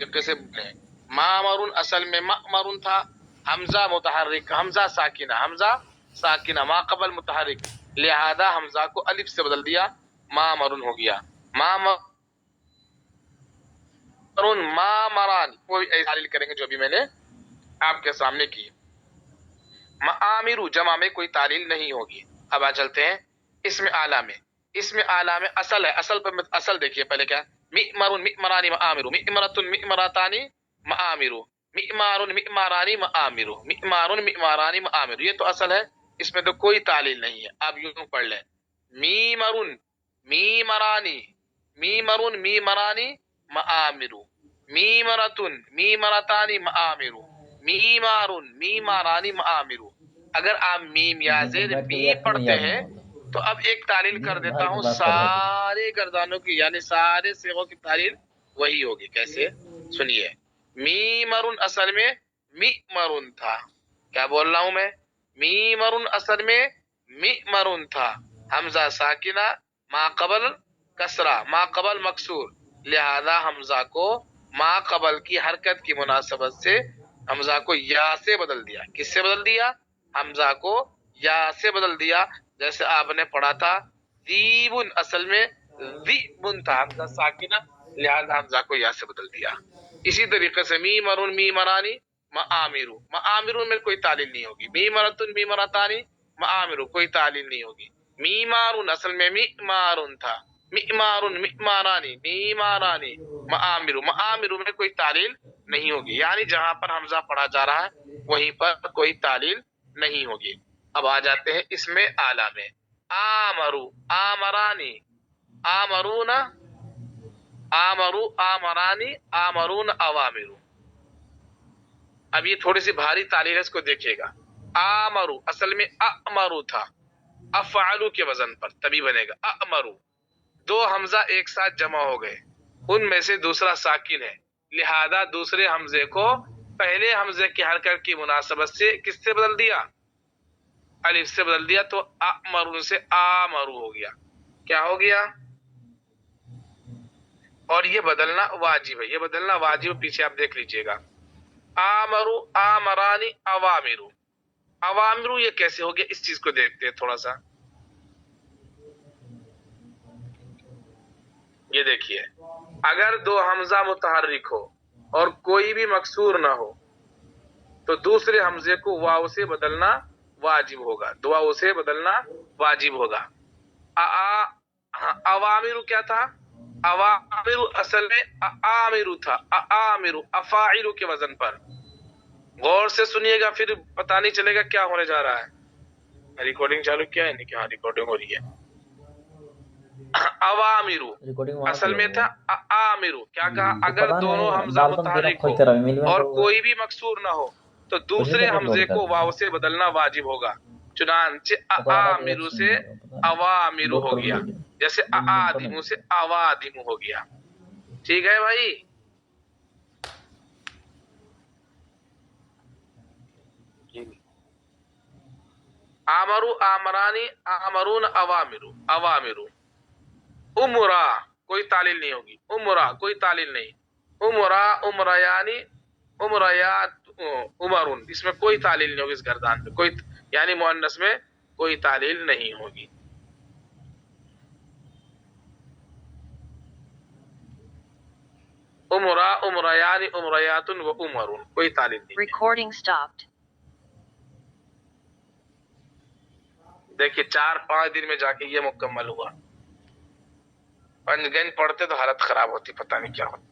طریقے سے بولیں. معمر اصل میں مأمر تھا، حمزہ متحرک، حمزہ ساکنہ ما قبل متحرک، لہذا حمزہ کو الف سے بدل دیا، معمر ہو گیا. معمر معمران، کوئی ایسا تعلیل کریں گے جو بھی میں نے آپ کے سامنے کی. معامر جمع میں کوئی تعلیل نہیں ہوگی. اب آ چلتے ہیں اسم اعلیٰ میں. اسم اعلیٰ میں اصل ہے، اصل پر اصل دیکھیے پہلے کیا ہے. مئمر مئمران معامر، مئمرۃ مئمرتان معامر، مئمار مئماران معامر، مئمار مئماران معامر. یہ تو اصل ہے، اس میں تو کوئی تعلیل نہیں ہے. آپ یوں پڑھ لیں میمر میمرانی، میمر میمرانی معامر، میمرۃ میمرتان معامر، میمار میماران معامر. اگر آپ میم یا زیر می پڑھتے ہیں تو اب ایک تعلیل کر دیتا ہوں سارے گردانوں کی، یعنی سارے صیغوں کی تعلیل وہی ہوگی. کیسے؟ سنیے. میمر اصل میں میمر تھا. کیا بول رہا ہوں میں؟ میمر اصل میں میمر تھا، حمزہ ساکنہ ما قبل کسرہ ما قبل مکسور، لہذا حمزہ کو ما قبل کی حرکت کی مناسبت سے حمزہ کو یا سے بدل دیا. کس سے بدل دیا؟ حمزہ کو یا سے بدل دیا. جیسے آپ نے پڑھا تھا ذیبن اصل میں ذیبن تھا، حمزہ ساکنہ، لہذا حمزہ کو یا سے بدل دیا. اسی طریقے سے میمر میمرانی معامر، معامر میں کوئی تعلیل نہیں ہوگی. میمرۃ میمرتانی معامر، کوئی تعلیل نہیں ہوگی. میمار اصل میں میمار تھا، میمار میمارانی میمارانی معامر، معامر میں کوئی تعلیل نہیں ہوگی. یعنی جہاں پر حمزہ پڑھا جا رہا ہے وہیں پر کوئی تعلیل نہیں ہوگی. اب آ جاتے ہیں اس میں اعلیٰ میں. آمرو آمرانی آمرون آمرو آمرانی آمرون اوامر. اب یہ تھوڑی سی بھاری تعلیل ہے، اس کو دیکھیے گا. آمرو اصل میں امرو تھا، افعلو کے وزن پر تبھی بنے گا امرو. دو حمزہ ایک ساتھ جمع ہو گئے، ان میں سے دوسرا ساکن ہے، لہذا دوسرے حمزے کو پہلے حمزے کی حرکت کی مناسبت سے کس سے بدل دیا؟ الف سے بدل دیا. تو امرو سے آمرو ہو گیا. کیا ہو گیا؟ اور یہ بدلنا واجب ہے، یہ بدلنا واجب. پیچھے آپ دیکھ لیجئے گا. آمرو آمرانی اوامرو، اوامرو یہ کیسے ہو گیا؟ اس چیز کو دیکھتے ہیں تھوڑا سا. یہ دیکھیے، اگر دو حمزہ متحرک ہو اور کوئی بھی مکسور نہ ہو تو دوسرے حمزے کو واو سے بدلنا واجب ہوگا، واو سے بدلنا واجب ہوگا. اوامر کیا تھا؟ اوامر اصل میں آمر تھا، آمر افاعل کے وزن پر. غور سے سنیے گا، پھر پتہ نہیں چلے گا کیا ہونے جا رہا ہے. ریکارڈنگ چالو کیا ہے؟ نہیں کہ ہاں ریکارڈنگ ہو رہی ہے. اوامرو اصل میں تھا آمرو. کیا کہا؟ اگر دونوں حمزہ متحرک ہو اور کوئی بھی مکسور نہ ہو تو دوسرے حمزے کو واو سے بدلنا واجب ہوگا. چنانچہ آمرو سے اوامرو ہو گیا، جیسے آدمو سے اوادمو ہو گیا. ٹھیک ہے بھائی؟ آمرو آمرانی آمرون اوامرو اوامرو. امرا کوئی تعلیل نہیں ہوگی، امرا کوئی تعلیل نہیں. امرا امریانی امریات عمرون، اس میں کوئی تعلیل نہیں ہوگی. اس گردان پہ کوئی، یعنی مؤنث میں کوئی تعلیل نہیں ہوگی. امرا امریانی امریات و عمرون، کوئی تعلیل نہیں. Recording stopped. دیکھیے 4-5 دن میں جا کے یہ مکمل ہوا. پنج گن پڑھتے تو حالت خراب ہوتی، پتہ نہیں کیا ہوتا.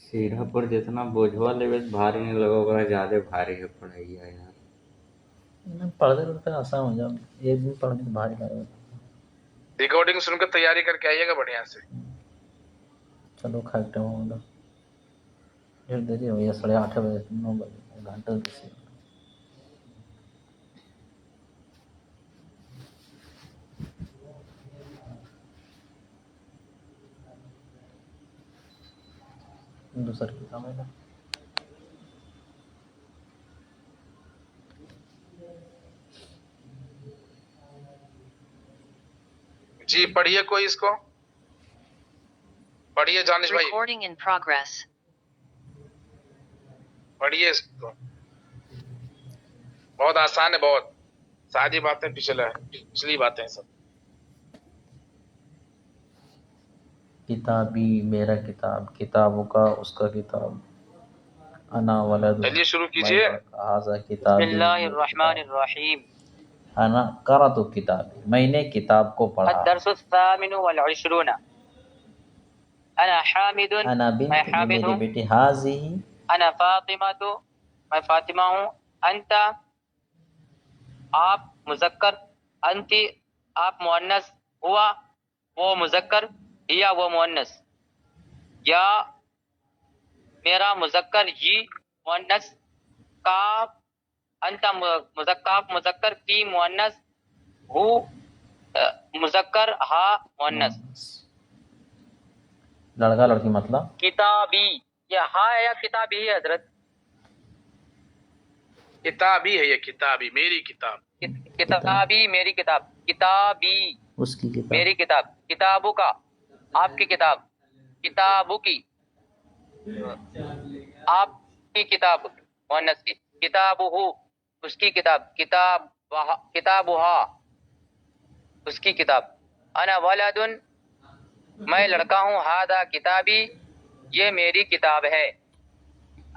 سیدھا پر جتنا بوجھوا لیوے بھاری نہیں لگا ہوگا، زیادہ بھاری ہے پڑھائی ہے یار. پڑھتے پڑھتے آسان ہو جائے، ایک دن پڑھنے سے بھاری لگے. ریکارڈنگ سن کر تیاری کر کے آئیے گا بڑھیا سے. چلو کھائے ٹائم ہوگا، ڈھیر دیری ہو گیا، 8:30 بجے 9 بجے گھنٹہ سے. دوسر کی کام ہے نا. جی پڑھیے کوئی اس کو، پڑھیے جانش بھائی، Recording in progress. پڑھیے اس کو، بہت آسان ہے، بہت سادی باتیں، پچھلی باتیں سب. کتابی میرا کتاب، کتابوں کا اس کا کتاب. انا ولد، چلیے شروع میں کیجیے. لڑکا، ھذا بسم کتابی، اللہ یہ الرحمن کتاب. الرحیم. انا قرأت کتابی، میں نے کتاب کو پڑھا. الدرس الثامن والعشرون. انا حامد، انا میں بنت، یہ حامد میری ہوں. بیٹی. حاضی، انا فاطمہ، میں فاطمہ ہوں. انت، آپ مذکر. انتی، آپ مؤنث. ہوا، وہ مذکر. یا، وہ مؤنث. یا، میرا مذکر. جی، مؤنث. کاف، انت مذکر. کی، مؤنث. ہو، مذکر. ہا، مؤنث. لڑکا لڑکی مطلب. کتابی، یہ ہا ہے یا کتابی ہے حضرت؟ کتابی ہے یہ، کتابی، میری کتاب. کتابی، میری کتاب. کتابی، اس کی کتاب. میری کتاب. کتابوں کا، آپ کی کتاب. کتابوں کی، آپ کی کتاب، مؤنث کی. کتابہ، اس کی کتاب. کتابہا، اس کی کتاب. انا ولد، میں لڑکا ہوں. ھذا کتابی، یہ میری کتاب ہے.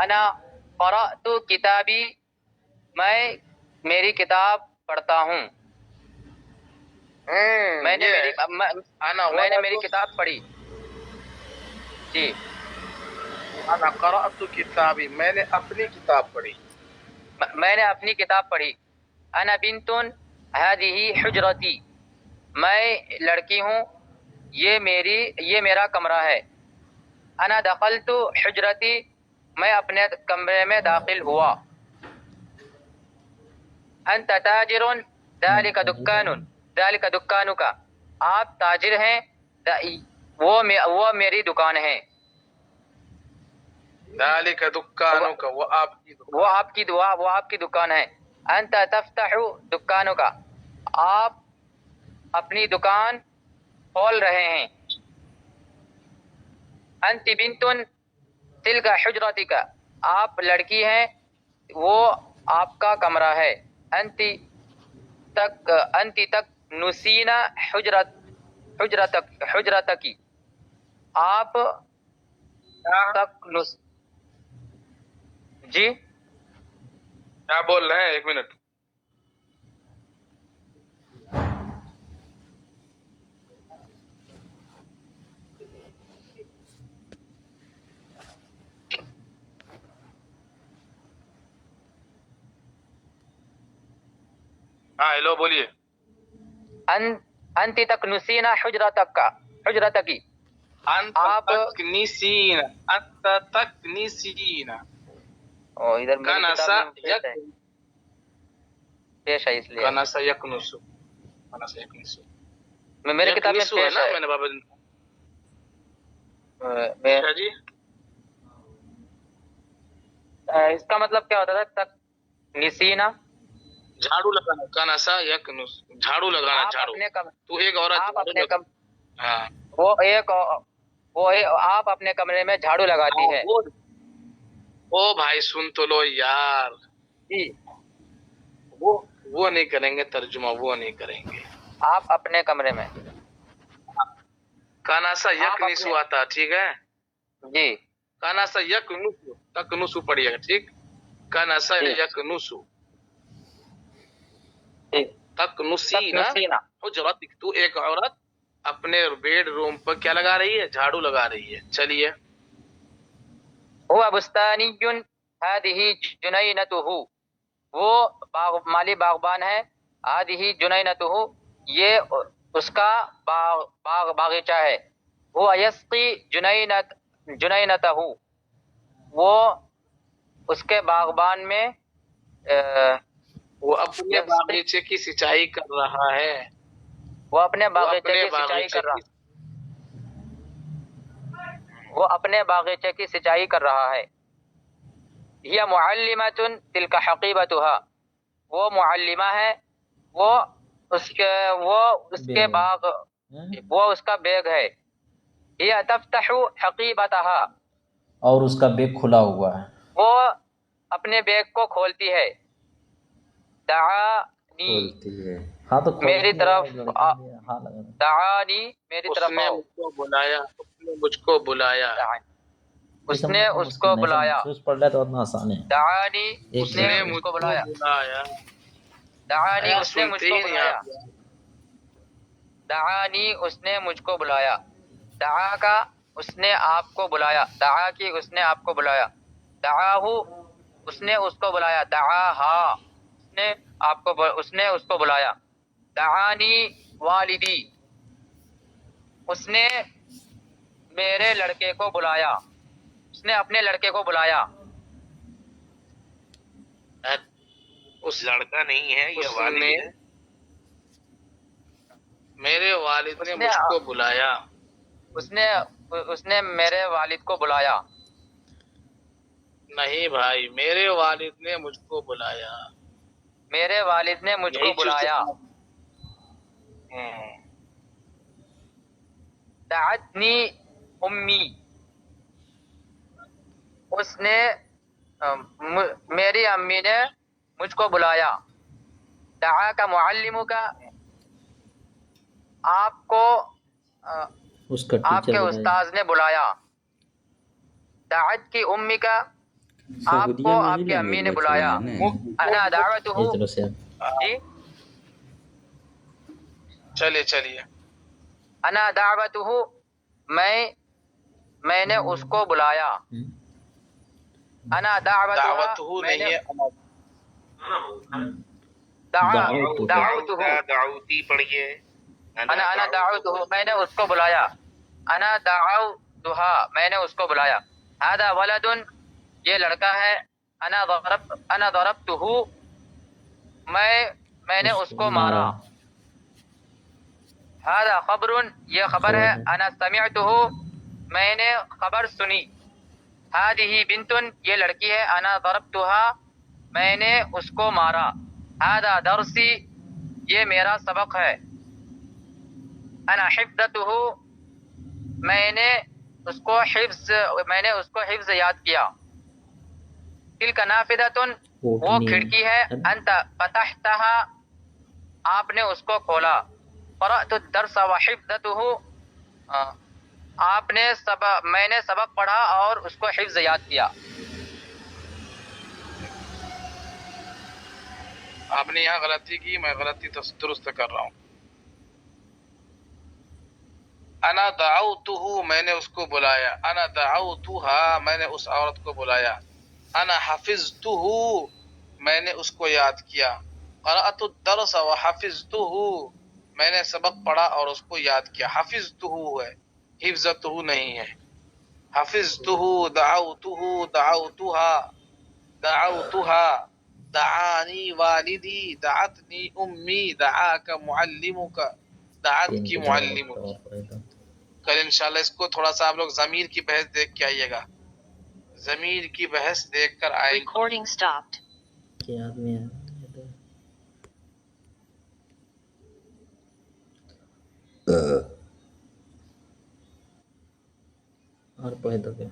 انا قرأت کتابی، میں میری کتاب پڑھتا ہوں. میں نے میری کتاب پڑھی. جی. انا قرأت کتابی، میں نے اپنی کتاب پڑھی. میں نے اپنی کتاب پڑھی. انا بنت، ہذه حجرتی، میں لڑکی ہوں. یہ میرا کمرہ ہے. انا دخلت حجرتی، میں اپنے کمرے میں داخل ہوا. انت تاجر، ذلك دکان، ذلك دکانک، آپ تاجر ہیں. وہ میری دکان ہے. ذالک دکانک، وہ آپ کی دکان. وہ آپ کی دکان ہے. انت تفتح دکانک، آپ اپنی دکان کھول رہے ہیں. انت بنت تلک حجرتک، آپ لڑکی ہیں، وہ آپ کا کمرہ ہے. انت تک نسینا حجرتکی، آپ تک جی کیا بول رہے ہیں؟ ایک منٹ. ہاں ہیلو، بولیے. انت تک نسینا حجرتکی، آپ تکنیسین، انت تکنیسین. ادھر میری کنس کتاب میں پیش ہے، اس لیے کنس یکنسو، کنس یکنسو، میری کتاب میں یکنسو ہے پیش نا، ہے. میں نے بابا میں کیا جی. اس کا مطلب کیا ہوتا تھا؟ تک نسینا، جھاڑو لگانا. کنسا یکنس، جھاڑو لگانا. جھاڑو، تو ایک عورت آپ اپنے ہاں آپ اپنے کمرے میں جھاڑو لگاتی ہے. او بھائی سن تو لو یار. جی، وہ نہیں کریں گے ترجمہ، وہ نہیں کریں گے. آپ اپنے کمرے میں. کاناسا یکنسو آتا، ٹھیک ہے. جی، کاناسا یکنسو، تکنسو پڑھیے گا، ٹھیک. کاناسا یکنسو، تکنسینا حجرت، تو ایک عورت اپنے بیڈ روم پر کیا لگا رہی ہے؟ جھاڑو لگا رہی ہے. چلیے. ہوا بستانی، ہذه جنینته، وہ مالی باغبان ہے. ہذه جنینته، یہ اس کا باغیچہ ہے. وہ یسقی جنینته، وہ اس کے باغبان میں وہ اپنے باغیچے کی سینچائی کر رہا ہے. وہ اپنے باغیچے کی سینچائی کر رہا، وہ اپنے باغیچے کی سینچائی کر رہا ہے. یہ معلمۃ تلک حقیبتها، وہ معلمہ ہے، وہ اس کے وہ اس کا بیگ ہے. هي تفتح حقيبتها. اور اس کا بیگ کھلا ہوا ہے. وہ اپنے بیگ کو کھولتی ہے. دعانی. کھولتی ہے. ہاں تو میری طرف ہاں لگا. دعانی میری اس طرف نے آؤ. مجھ کو بلایا، اس نے مجھ کو بلایا. دعانی. اس نے اس کو بلایا. پڑھ لے تو اتنا آسان ہے. دعانی ایک اس نے مجھ اس کو کو بلایا. بلایا. دعانی یار اس نے مجھ سنتے کو ہی نہیں بلایا. آپ یار. دعانی اس نے مجھ کو بلایا. دعا کا اس نے آپ کو بلایا. دعا کی اس نے آپ کو بلایا. دعاہو اس نے اس کو بلایا. دعاہا اس نے آپ کو اس نے اس کو بلایا. دعانی والدی اس نے میرے لڑکے کو بلایا. اس نے اپنے لڑکے کو بلایا. اس لڑکا نہیں ہے، یہ والد ہے. میرے والد نے مجھ کو بلایا. اس نے میرے والد کو بلایا. نہیں بھائی، میرے والد نے مجھ کو بلایا. میرے والد نے مجھ کو یہی چیز بلایا. تو دعتنی امی اس نے میری امی نے مجھ کو بلایا. دعا کا معلم کا آپ کو اس کا آپ کے ٹیچر استاذ نے بلایا. دعت کی امی کا آپ کو سعودیہ میں آپ ہی کی امی نے لینگویج بلایا. بچ رہے ہیں. انا دعوتہ. چلو سے جی چلیے. انا دعوتہ میں نے اس کو بلایا. انا دعوت دعوتہ ہو میں نہیں نے ہے. دعوتہ. دعوتی پڑھیے. انا دعوتہ میں نے اس کو بلایا. انا دعوتھا میں نے اس کو بلایا. ھذا ولد یہ لڑکا ہے. انا ضربتہ میں نے اس کو مارا. ھذا خبر یہ خبر ہے. انا سمعتہ میں نے خبر سنی. هذه بنت یہ لڑکی ہے. انا ضربتها میں نے اس کو مارا. هذا درسی یہ میرا سبق ہے. انا حفظتہ میں نے اس کو حفظ یاد کیا. تلک نافذۃ وہ کھڑکی ہے. انت فتحتها آپ نے اس کو کھولا. قرأت الدرس وحفظتہ میں نے سبق پڑھا اور اس کو حفظ یاد کیا. آپ نے یہاں غلطی کی، میں غلطی درست کر رہا ہوں. انا دعوتہ میں نے اس کو بلایا. انا دعوتها میں نے اس عورت کو بلایا. انا حفظتہ میں نے اس کو یاد کیا. قرأت الدرس وحفظتہ میں نے سبق پڑھا اور اس کو یاد کیا. حفظتہ ہے، حفظتہ نہیں ہے. حفظتہ دعوتہ دعوتها دعوتها دعانی والدی دعتنی امی دعاک معلمک دعت کی معلمک. کل انشاءاللہ اس کو تھوڑا سا آپ لوگ ضمیر کی بحث دیکھ کے آئیے گا. ضمیر کی بحث دیکھ کر آئیں گے. کیا آدمی ہے اور پڑھے تو کیا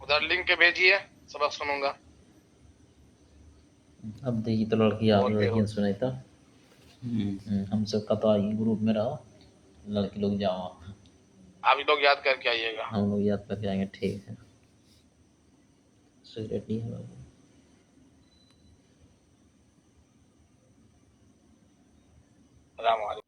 ادھر لنک کے بھیجیے، سبق سنوں گا. اب دیکھیے تو لڑکی آپ لڑکیاں سنائی تھا ہم سب کا تو آئی گروپ میں رہو لڑکی لوگ جاؤ آپ لوگ یاد کر کے آئیے گا. ہم لوگ یاد کر کے آئیں گے. ٹھیک ہے سگریٹ نہیں ہے السلام علیکم.